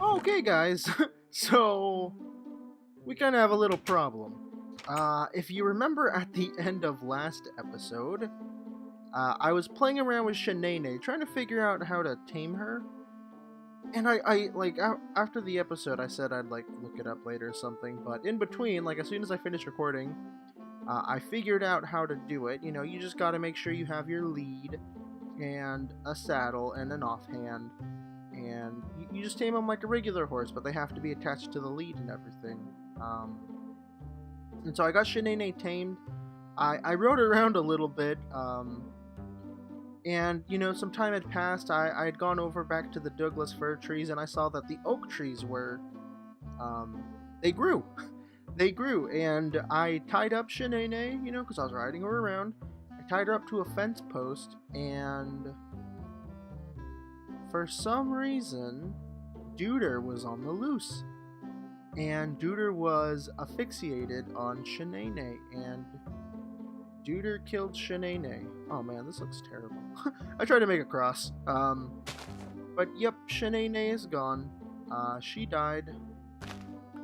Okay, guys. So we kind of have a little problem. If you remember at the end of last episode, I was playing around with Sheneneh, trying to figure out how to tame her. And after the episode, I said I'd like look it up later or something. But in between, like as soon as I finished recording, I figured out how to do it. You know, you just got to make sure you have your lead and a saddle and an offhand, and you just tame them like a regular horse, but they have to be attached to the lead and everything. And so I got Sheneneh tamed. I rode around a little bit, and you know, some time had passed. I had gone over back to the Douglas fir trees, and I saw that the oak trees were, they grew. They grew, and I tied up Sheneneh, you know, because I was riding her around. I tied her up to a fence post, and for some reason, Duder was on the loose. And Duder was asphyxiated on Sheneneh, and Duder killed Sheneneh. Oh man, this looks terrible. I tried to make a cross. But yep, Sheneneh is gone. She died.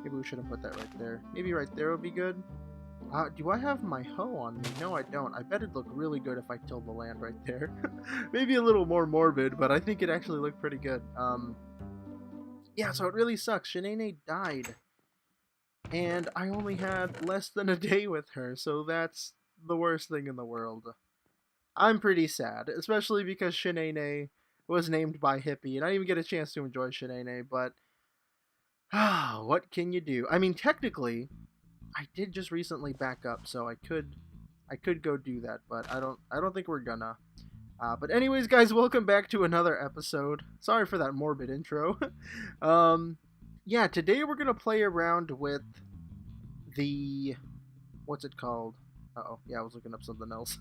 Maybe we should have put that right there. Maybe right there would be good. Do I have my hoe on me? No, I don't. I bet it'd look really good if I tilled the land right there. Maybe a little more morbid, but I think it actually looked pretty good. Yeah, so it really sucks. Sheneneh died. And I only had less than a day with her, so that's the worst thing in the world. I'm pretty sad, especially because Sheneneh was named by Hippie, and I didn't even get a chance to enjoy Sheneneh, but what can you do? I mean, technically, I did just recently back up, so I could go do that, but I don't think we're gonna. But anyways, guys, welcome back to another episode. Sorry for that morbid intro. Yeah, today we're gonna play around with the, what's it called? Uh-oh, yeah, I was looking up something else.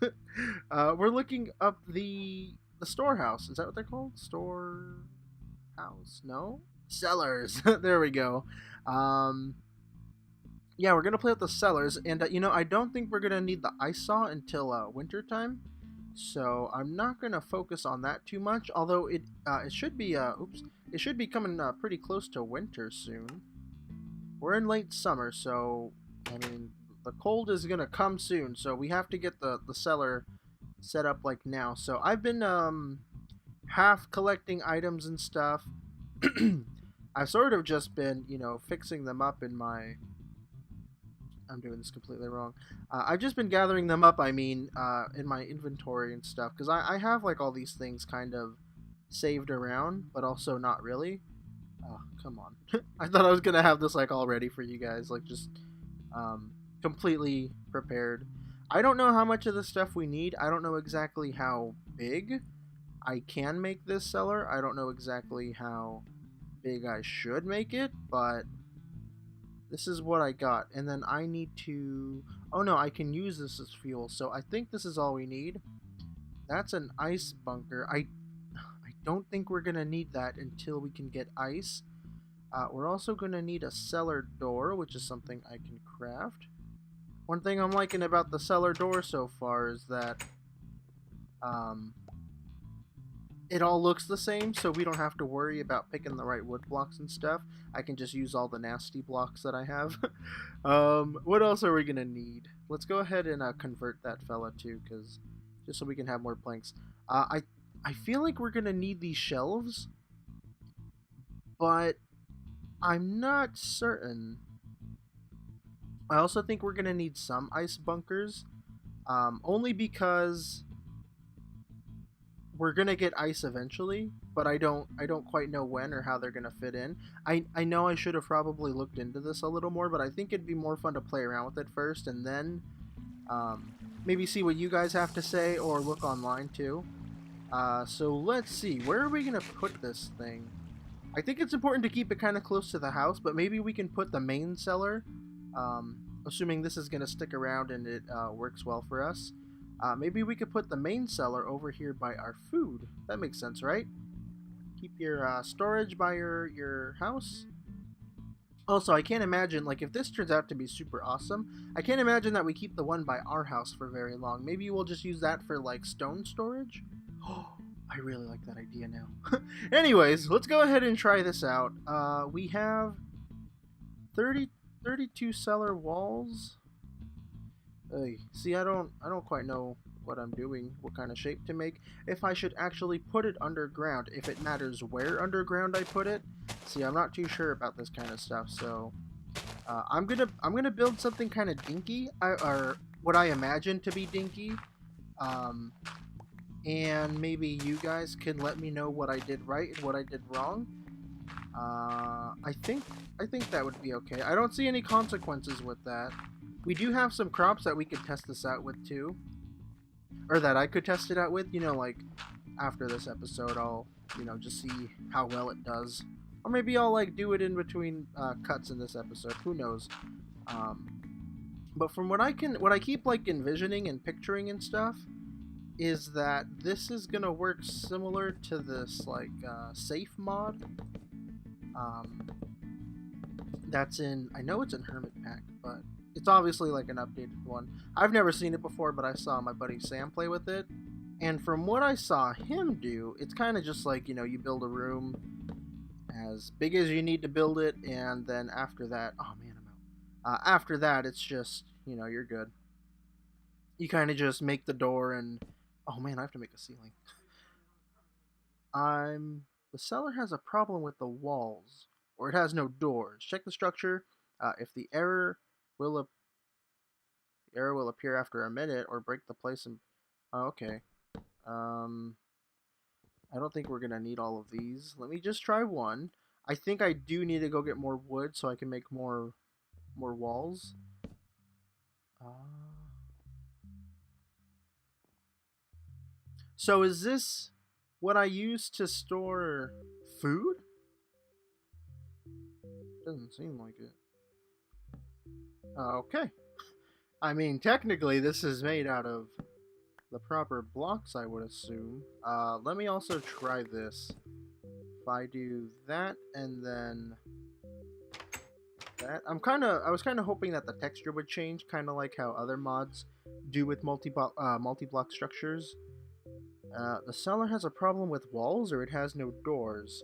We're looking up the storehouse. Is that what they're called? Storehouse? No? Cellars. There we go. Yeah, we're gonna play with the cellars, and you know, I don't think we're gonna need the ice saw until winter time, so I'm not gonna focus on that too much. Although it should be it should be coming pretty close to winter soon. We're in late summer, so I mean the cold is gonna come soon. So we have to get the cellar set up like now. So I've been half collecting items and stuff. I've sort of just been, you know, fixing them up in my. I'm doing this completely wrong. I've just been gathering them up, I mean, in my inventory and stuff, because I have, like, all these things kind of saved around, but also not really. Oh, come on. I thought I was going to have this, like, all ready for you guys, like, just completely prepared. I don't know how much of the stuff we need. I don't know exactly how big I can make this cellar. I don't know exactly how big I should make it, but this is what I got. And then I need to, oh no, I can use this as fuel, so I think this is all we need. That's an ice bunker. I don't think we're gonna need that until we can get ice. We're also gonna need a cellar door, which is something I can craft. One thing I'm liking about the cellar door so far is that it all looks the same, so we don't have to worry about picking the right wood blocks and stuff. I can just use all the nasty blocks that I have. What else are we gonna need? Let's go ahead and convert that fella too, because just so we can have more planks. I feel like we're gonna need these shelves, but I'm not certain. I also think we're gonna need some ice bunkers, only because we're gonna get ice eventually, but I don't quite know when or how they're gonna fit in. I know I should have probably looked into this a little more, but I think it'd be more fun to play around with it first and then maybe see what you guys have to say or look online too. So let's see, where are we gonna put this thing? I think it's important to keep it kind of close to the house, but maybe we can put the main cellar, assuming this is gonna stick around and it works well for us. Maybe we could put the main cellar over here by our food. That makes sense, right? Keep your storage by your house. Also, I can't imagine, like, if this turns out to be super awesome, I can't imagine that we keep the one by our house for very long. Maybe we'll just use that for, like, stone storage? I really like that idea now. Anyways, let's go ahead and try this out. We have 32 cellar walls. See, I don't quite know what I'm doing, what kind of shape to make. If I should actually put it underground, if it matters where underground I put it. See, I'm not too sure about this kind of stuff, so I'm gonna build something kind of dinky, or what I imagine to be dinky. Um, and maybe you guys can let me know what I did right and what I did wrong. I think that would be okay. I don't see any consequences with that. We do have some crops that we could test this out with too, or that I could test it out with. You know, like after this episode, I'll just see how well it does, or maybe I'll like do it in between cuts in this episode. Who knows? Um, but from what I keep like envisioning and picturing and stuff, is that this is gonna work similar to this like safe mod. Um, that's in, I know it's in Hermit Pack, but it's obviously like an updated one. I've never seen it before, but I saw my buddy Sam play with it, and from what I saw him do, it's kind of just like, you build a room as big as you need to build it, and then after that, oh man, I'm out. After that, it's just, you're good. You kind of just make the door and, oh man, I have to make a ceiling. The cellar has a problem with the walls, or it has no doors. Check the structure. If the error will appear after a minute, or break the place and... Oh, okay. I don't think we're gonna need all of these. Let me just try one. I think I do need to go get more wood so I can make more walls. So is this what I use to store food? Doesn't seem like it. Okay. I mean, technically this is made out of the proper blocks, I would assume. Let me also try this. If I do that and then that, I was kind of hoping that the texture would change, kind of like how other mods do with multi-block structures. The cellar has a problem with walls, or it has no doors.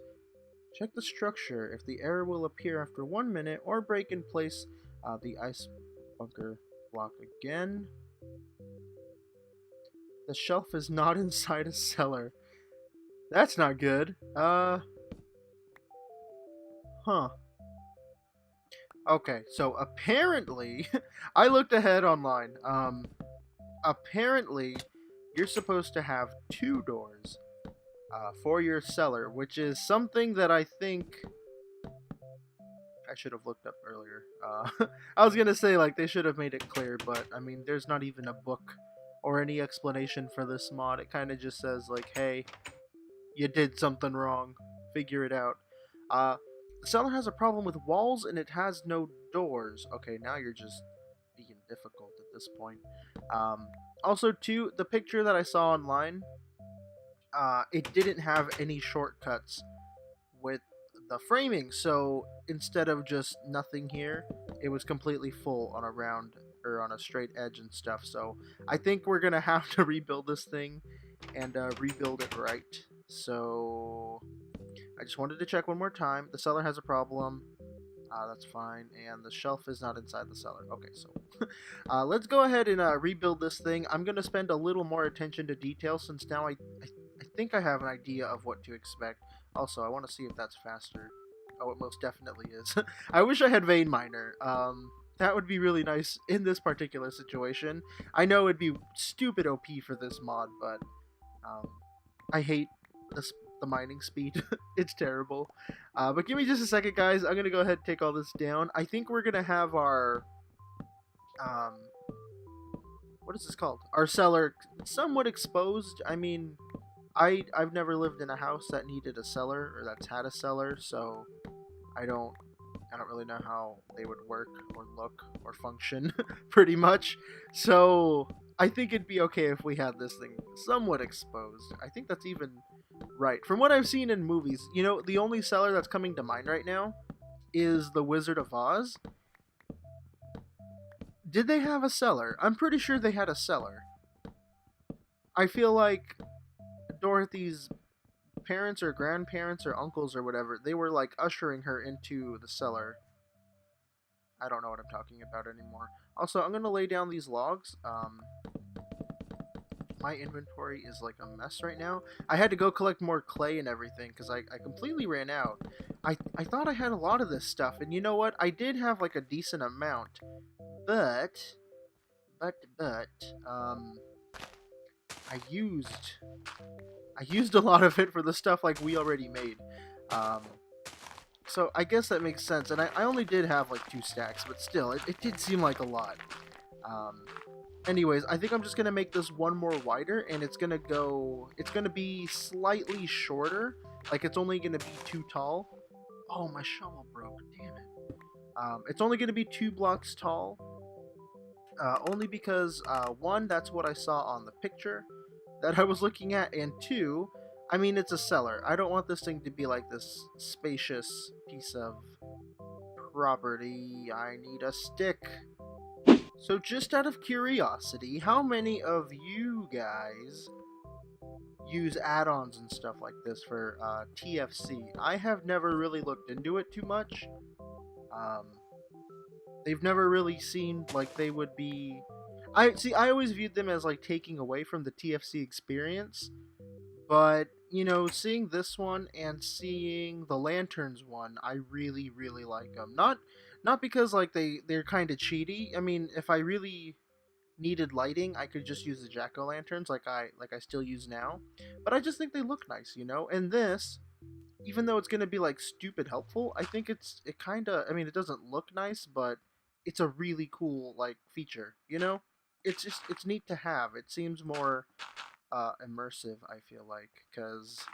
Check the structure. If the error will appear after 1 minute, or break in place the ice bunker block again. The shelf is not inside a cellar. That's not good. Huh. Okay, so apparently, I looked ahead online. Apparently, you're supposed to have 2 doors for your cellar, which is something that I think I should have looked up earlier. I was gonna say, like, they should have made it clear, but, I mean, there's not even a book or any explanation for this mod. It kind of just says, like, hey, you did something wrong. Figure it out. The cellar has a problem with walls, and it has no doors. Okay, now you're just being difficult at this point. Also, too, the picture that I saw online, it didn't have any shortcuts with the framing, so instead of just nothing here, it was completely full on a round, or on a straight edge and stuff. So I think we're gonna have to rebuild this thing and rebuild it right. So I just wanted to check one more time. The cellar has a problem. That's fine. And the shelf is not inside the cellar. Okay, so let's go ahead and rebuild this thing. I'm going to spend a little more attention to detail, since now I think I have an idea of what to expect. Also, I want to see if that's faster. Oh, it most definitely is. I wish I had Vein Miner. That would be really nice in this particular situation. I know it'd be stupid OP for this mod, but I hate the mining speed. It's terrible. But give me just a second, guys. I'm going to go ahead and take all this down. I think we're going to have our... what is this called? Our cellar somewhat exposed. I mean, I've never lived in a house that needed a cellar, or that's had a cellar, so I don't really know how they would work or look or function, pretty much. So I think it'd be okay if we had this thing somewhat exposed. I think that's even right. From what I've seen in movies, the only cellar that's coming to mind right now is The Wizard of Oz. Did they have a cellar? I'm pretty sure they had a cellar. I feel like Dorothy's parents or grandparents or uncles or whatever, they were like ushering her into the cellar. I don't know what I'm talking about anymore. Also, I'm going to lay down these logs. My inventory is like a mess right now. I had to go collect more clay and everything because I completely ran out. I thought I had a lot of this stuff, and you know what? I did have like a decent amount, but I used a lot of it for the stuff like we already made. So I guess that makes sense, and I only did have like 2 stacks, but still, it did seem like a lot. Anyways, I think I'm just gonna make this one more wider, and it's gonna be slightly shorter. Like, it's only gonna be 2 tall. Oh, my shovel broke, damn it. It's only gonna be 2 blocks tall. Only because, 1, that's what I saw on the picture that I was looking at, and 2, I mean, it's a cellar. I don't want this thing to be like this spacious piece of property. I need a stick. So just out of curiosity, how many of you guys use add-ons and stuff like this for TFC? I have never really looked into it too much. They've never really seemed like they would be... I always viewed them as like taking away from the TFC experience. But, you know, seeing this one and seeing the Lanterns one, I really, really like them. Not because like they're kind of cheaty. I mean, if I really needed lighting, I could just use the jack-o'-lanterns like I still use now. But I just think they look nice, you know. And this, even though it's gonna be like stupid helpful, I think it kind of, I mean, it doesn't look nice, but it's a really cool like feature, you know. It's neat to have. It seems more immersive, I feel like, because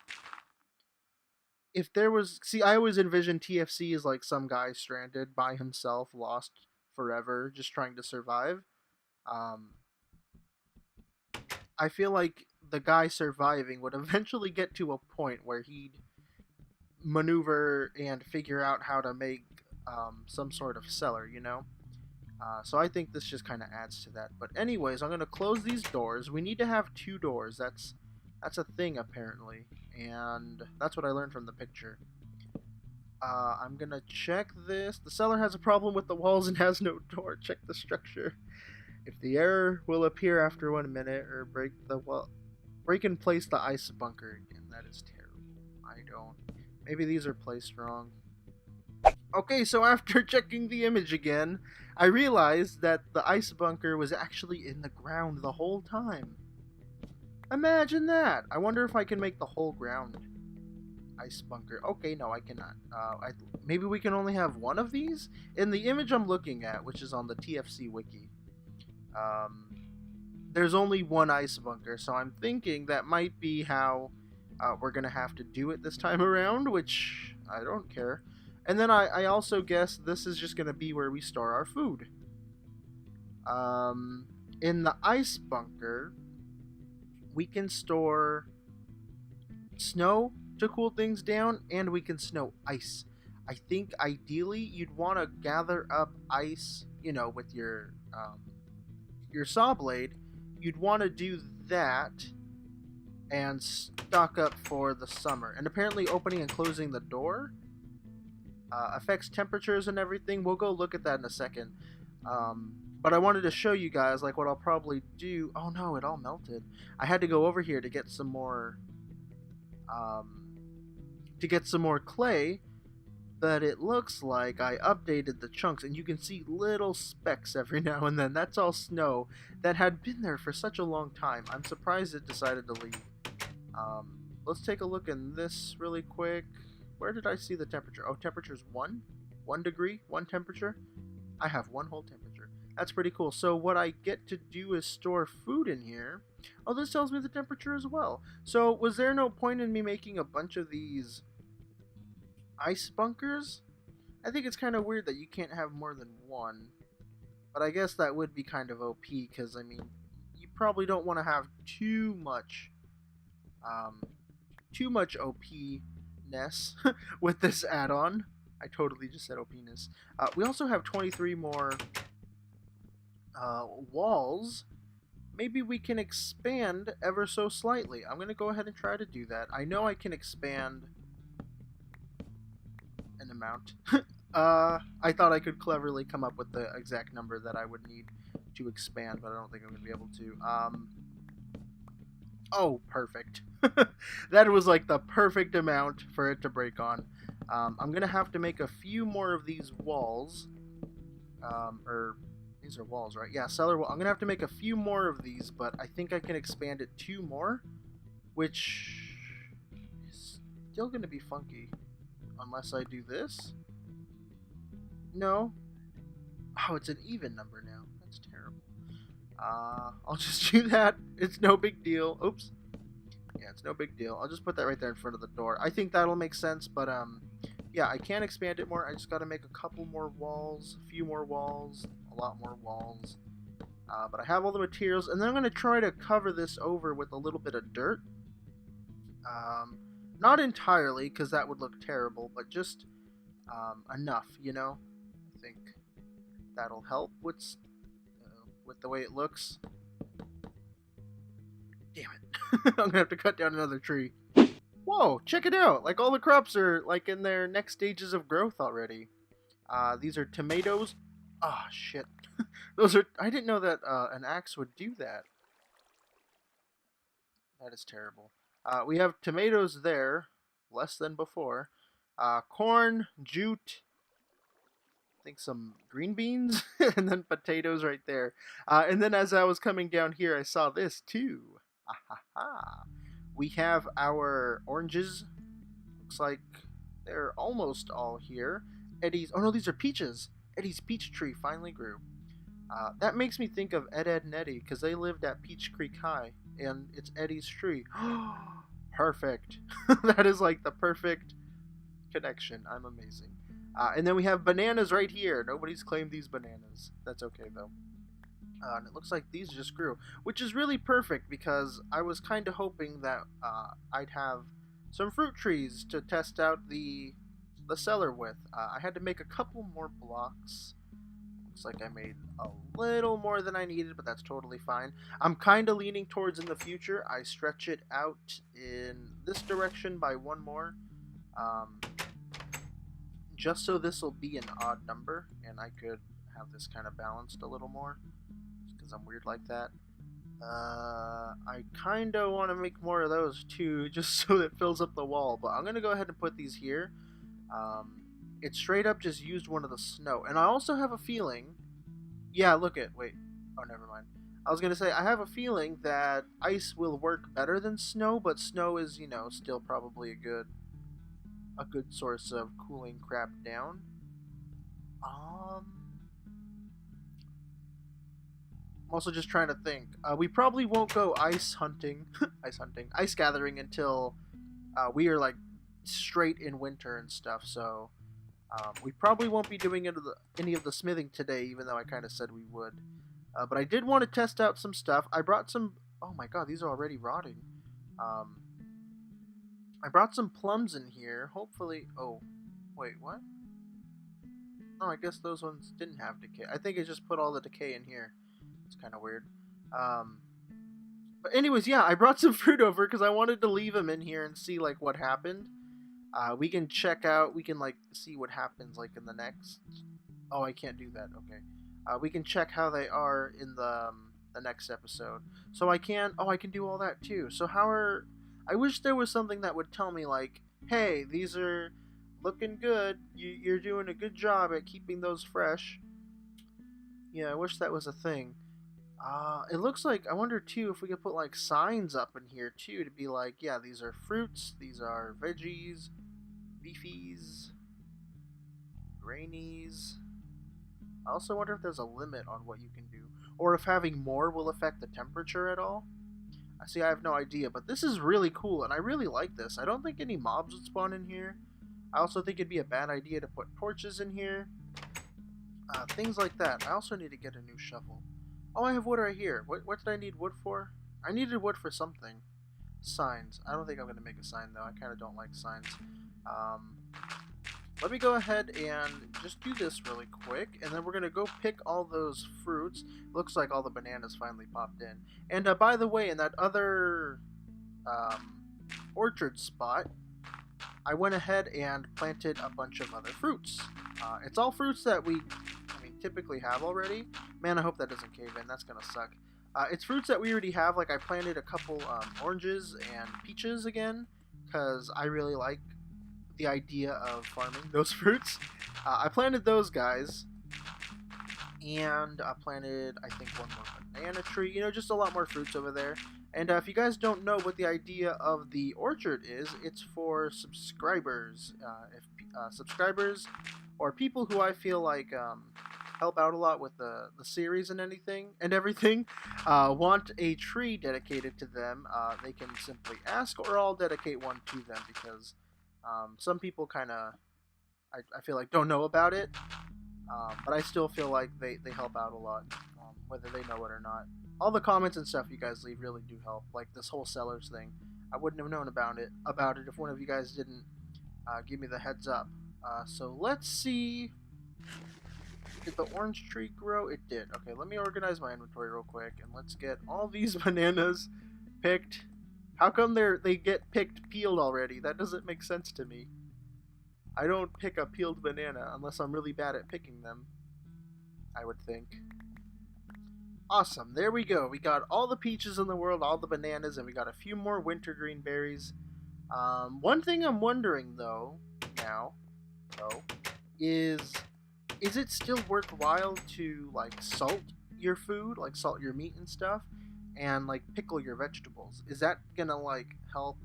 if there was, see, I always envision TFC as like some guy stranded by himself, lost forever, just trying to survive. I feel like the guy surviving would eventually get to a point where he'd maneuver and figure out how to make some sort of cellar, you know? So I think this just kind of adds to that. But anyways, I'm going to close these doors. We need to have 2 doors. That's a thing, apparently. And that's what I learned from the picture. I'm going to check this. The cellar has a problem with the walls and has no door. Check the structure. If the error will appear after 1 minute, or break and place the ice bunker again. That is terrible. Maybe these are placed wrong. Okay, so after checking the image again, I realized that the ice bunker was actually in the ground the whole time. Imagine that! I wonder if I can make the whole ground ice bunker. Okay, no, I cannot. Maybe we can only have 1 of these? In the image I'm looking at, which is on the TFC wiki, there's only 1 ice bunker, so I'm thinking that might be how we're gonna have to do it this time around, which I don't care. And then I also guess this is just gonna be where we store our food. In the ice bunker, we can store snow to cool things down, and we can snow ice. I think ideally you'd want to gather up ice, you know, with your saw blade. You'd want to do that and stock up for the summer. And apparently opening and closing the door affects temperatures and everything. We'll go look at that in a second. But I wanted to show you guys like what I'll probably do. Oh no, it all melted. I had to go over here to get some more clay, but it looks like I updated the chunks, and you can see little specks every now and then. That's all snow that had been there for such a long time. I'm surprised it decided to leave. Let's take a look in this really quick. Where did I see the temperature? Oh, temperature's 1 degree, 1 temperature. I have 1 whole temperature. That's pretty cool. So what I get to do is store food in here. Oh, this tells me the temperature as well. So was there no point in me making a bunch of these ice bunkers? I think it's kind of weird that you can't have more than 1. But I guess that would be kind of OP, because, I mean, you probably don't want to have too much OP-ness with this add-on. I totally just said OP-ness. We also have 23 more walls, maybe we can expand ever so slightly. I'm going to go ahead and try to do that. I know I can expand an amount. I thought I could cleverly come up with the exact number that I would need to expand, but I don't think I'm going to be able to. Oh, perfect. That was like the perfect amount for it to break on. I'm going to have to make a few more of these walls. Or these are walls, right? Yeah, cellar wall. I'm going to have to make a few more of these, but I think I can expand it 2 more, which is still going to be funky. Unless I do this. No. Oh, it's an even number now. That's terrible. I'll just do that. It's no big deal. Oops. Yeah, it's no big deal. I'll just put that right there in front of the door. I think that'll make sense, but yeah, I can expand it more. I just got to make a couple more walls, a few more walls, a lot more walls. But I have all the materials, and then I'm going to try to cover this over with a little bit of dirt. Not entirely, because that would look terrible, but just enough, you know? I think that'll help with the way it looks. Damn it. I'm going to have to cut down another tree. Whoa, check it out! Like, all the crops are, like, in their next stages of growth already. These are tomatoes. Ah, oh, shit. Those are... I didn't know that an axe would do that. That is terrible. We have tomatoes there, less than before. Corn, jute, I think some green beans, and then potatoes right there. And then as I was coming down here, I saw this too. We have our oranges. Looks like they're almost all here. Eddie's... Oh no, these are peaches. Eddie's peach tree finally grew. That makes me think of Ed, and Eddie, because they lived at Peach Creek High, and it's Eddie's tree. Perfect. That is like the perfect connection. I'm amazing. And then we have bananas right here. Nobody's claimed these bananas. That's okay, though. And it looks like these just grew, which is really perfect because I was kind of hoping that I'd have some fruit trees to test out the cellar with. I had to make a couple more blocks. Looks like I made a little more than I needed, but that's totally fine. I'm kind of leaning towards in the future. I stretch it out in this direction by 1 more. Just so this will be an odd number, and I could have this kind of balanced a little more. Because I'm weird like that. I kind of want to make more of those too, just so it fills up the wall. But I'm going to go ahead and put these here. It straight up just used one of the snow. And I also have a feeling... Yeah, look at... Wait. Oh, never mind. I was going to say, I have a feeling that ice will work better than snow, but snow is, you know, still probably a good source of cooling crap down. I'm also just trying to think. We probably won't go ice gathering until we are like straight in winter and stuff. So we probably won't be doing any of the smithing today, even though I kind of said we would. But I did want to test out some stuff. I brought some. Oh my god, these are already rotting. I brought some plums in here. Hopefully... Oh, wait, what? Oh, I guess those ones didn't have decay. I think it just put all the decay in here. It's kind of weird. But anyways, yeah, I brought some fruit over because I wanted to leave them in here and see, like, what happened. We can check out... We can, like, see what happens, like, in the next... Oh, I can't do that. Okay. We can check how they are in the next episode. So I can... Oh, I can do all that, too. So how are... I wish there was something that would tell me, like, hey, these are looking good. You're doing a good job at keeping those fresh. Yeah, I wish that was a thing. It looks like, I wonder, too, if we could put, like, signs up in here, too, to be like, yeah, these are fruits, these are veggies, beefies, grainies. I also wonder if there's a limit on what you can do, or if having more will affect the temperature at all. See, I have no idea, but this is really cool, and I really like this. I don't think any mobs would spawn in here. I also think it'd be a bad idea to put torches in here. Things like that. I also need to get a new shovel. Oh, I have wood right here. What did I need wood for? I needed wood for something. Signs. I don't think I'm going to make a sign, though. I kind of don't like signs. let me go ahead and just do this really quick, and then we're going to go pick all those fruits. Looks like all the bananas finally popped in. And by the way, in that other orchard spot, I went ahead and planted a bunch of other fruits. It's all fruits that we typically have already. Man, I hope that doesn't cave in. That's going to suck. It's fruits that we already have. Like, I planted a couple oranges and peaches again, because I really like the idea of farming those fruits. I planted those guys, and I planted, I think, one more banana tree. You know, just a lot more fruits over there. And if you guys don't know what the idea of the orchard is, it's for subscribers. If subscribers or people who I feel like help out a lot with the series and everything want a tree dedicated to them, they can simply ask, or I'll dedicate one to them, because some people kind of, I feel like, don't know about it, but I still feel like they help out a lot, whether they know it or not. All the comments and stuff you guys leave really do help, like this whole Cellars thing. I wouldn't have known about it if one of you guys didn't give me the heads up. So let's see. Did the orange tree grow? It did. Okay, let me organize my inventory real quick, and let's get all these bananas picked. How come they get picked peeled already? That doesn't make sense to me. I don't pick a peeled banana unless I'm really bad at picking them, I would think. Awesome, there we go. We got all the peaches in the world, all the bananas, and we got a few more wintergreen berries. One thing I'm wondering though, is it still worthwhile to like salt your food, like salt your meat and stuff, and like pickle your vegetables? Is that gonna like help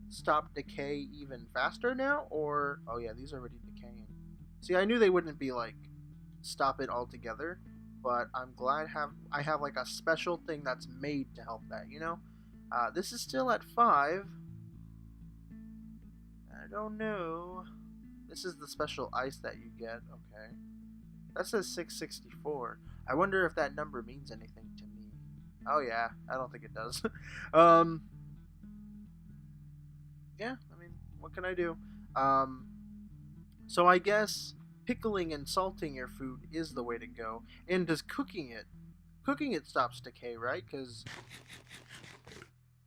stop decay even faster now, or oh yeah, these are already decaying. See, I knew they wouldn't be like stop it altogether, but I'm glad I have like a special thing that's made to help that, you know. This is still at 5. I don't know. This is the special ice that you get. Okay, that says 664. I wonder if that number means anything to me. Oh yeah, I don't think it does. Yeah, I mean, what can I do? So I guess pickling and salting your food is the way to go. And does cooking it stops decay, right? Because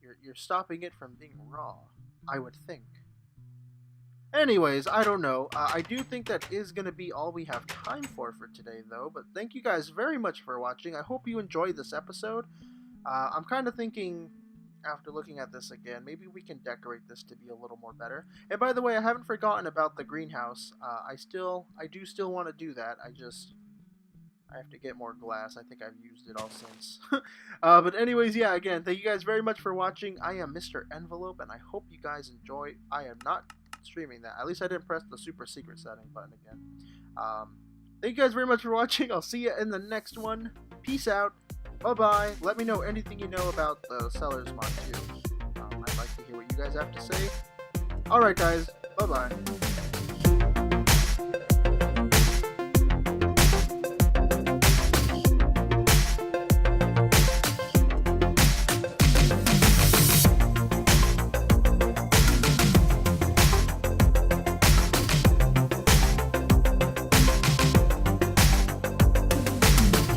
you're stopping it from being raw, I would think. Anyways, I don't know. I do think that is going to be all we have time for today, though. But thank you guys very much for watching. I hope you enjoyed this episode. I'm kind of thinking, after looking at this again, maybe we can decorate this to be a little more better. And by the way, I haven't forgotten about the greenhouse. I do still want to do that. I have to get more glass. I think I've used it all since. But anyways, yeah, again, thank you guys very much for watching. I am MrEnvelope, and I hope you guys enjoy. I am not streaming that. At least I didn't press the super secret setting button again. Thank you guys very much for watching. I'll see you in the next one. Peace out. Bye-bye. Let me know anything you know about the Cellars mod too. I'd like to hear what you guys have to say. Alright guys, bye-bye.